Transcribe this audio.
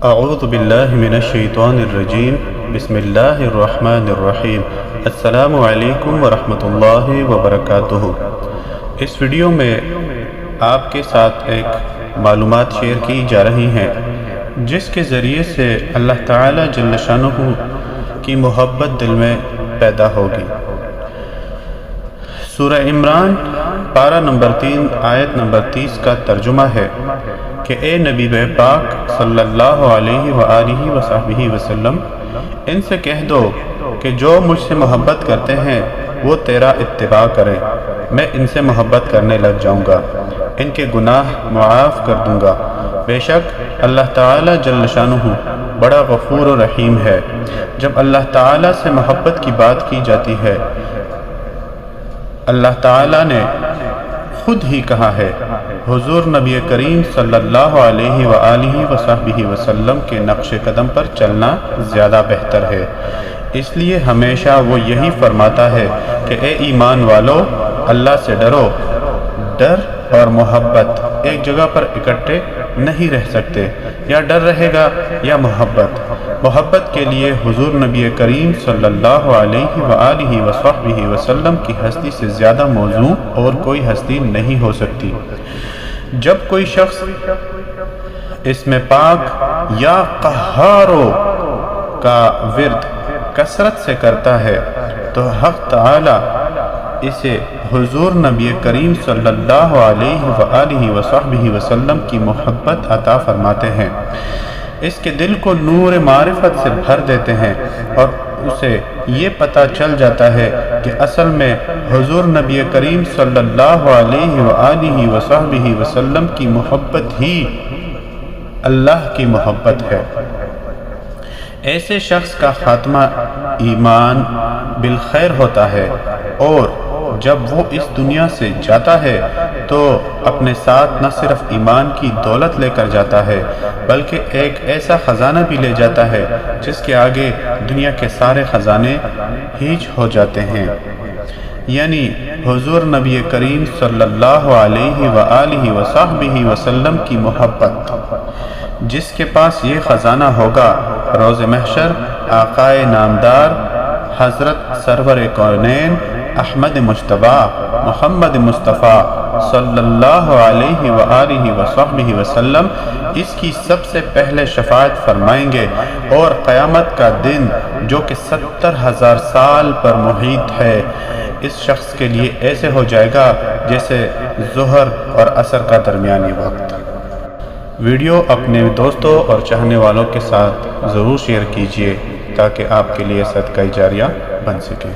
اعوذ باللہ من الشیطان الرجیم بسم اللہ الرحمن الرحیم السلام علیکم ورحمۃ اللہ وبرکاتہ۔ اس ویڈیو میں آپ کے ساتھ ایک معلومات شیئر کی جا رہی ہیں جس کے ذریعے سے اللہ تعالی جل شانہ کی محبت دل میں پیدا ہوگی۔ سورہ عمران پارہ نمبر 3 آیت نمبر 30 کا ترجمہ ہے کہ اے نبی پاک صلی اللہ علیہ وآلہ وصحبہ وسلم، ان سے کہہ دو کہ جو مجھ سے محبت کرتے ہیں وہ تیرا اتباع کریں، میں ان سے محبت کرنے لگ جاؤں گا، ان کے گناہ معاف کر دوں گا۔ بے شک اللہ تعالی جل شانہ بڑا غفور و رحیم ہے۔ جب اللہ تعالی سے محبت کی بات کی جاتی ہے، اللہ تعالی نے خود ہی کہا ہے، حضور نبی کریم صلی اللہ علیہ وآلہ وصحبہ وسلم کے نقش قدم پر چلنا زیادہ بہتر ہے۔ اس لیے ہمیشہ وہ یہی فرماتا ہے کہ اے ایمان والو، اللہ سے ڈرو۔ ڈر اور محبت ایک جگہ پر اکٹھے نہیں رہ سکتے، یا ڈر رہے گا یا محبت۔ محبت کے لیے حضور نبی کریم صلی اللہ علیہ وآلہ وصحبہ وسلم کی ہستی سے زیادہ موزوں اور کوئی ہستی نہیں ہو سکتی۔ جب کوئی شخص اسم پاک یا قہارو کا ورد کثرت سے کرتا ہے تو حق تعالی اسے حضور نبی کریم صلی اللہ علیہ وآلہ وصحبہ وسلم کی محبت عطا فرماتے ہیں، اس کے دل کو نور معرفت سے بھر دیتے ہیں، اور اسے یہ پتہ چل جاتا ہے کہ اصل میں حضور نبی کریم صلی اللہ علیہ وآلہ وصحبہ وسلم کی محبت ہی اللہ کی محبت ہے۔ ایسے شخص کا خاتمہ ایمان بالخیر ہوتا ہے، اور جب وہ اس دنیا سے جاتا ہے تو اپنے ساتھ نہ صرف ایمان کی دولت لے کر جاتا ہے بلکہ ایک ایسا خزانہ بھی لے جاتا ہے جس کے آگے دنیا کے سارے خزانے ہیچ ہو جاتے ہیں، یعنی حضور نبی کریم صلی اللہ علیہ وآلہ وصحبہ وسلم کی محبت۔ جس کے پاس یہ خزانہ ہوگا، روز محشر آقائے نامدار حضرت سرور کونین احمد مجتبی محمد مصطفیٰ صلی اللہ علیہ وآلہ وصحبہ وسلم اس کی سب سے پہلے شفاعت فرمائیں گے، اور قیامت کا دن جو کہ 70,000 سال پر محیط ہے، اس شخص کے لیے ایسے ہو جائے گا جیسے ظہر اور عصر کا درمیانی وقت۔ ویڈیو اپنے دوستوں اور چاہنے والوں کے ساتھ ضرور شیئر کیجیے تاکہ آپ کے لیے صدقہ جاریہ بن سکے۔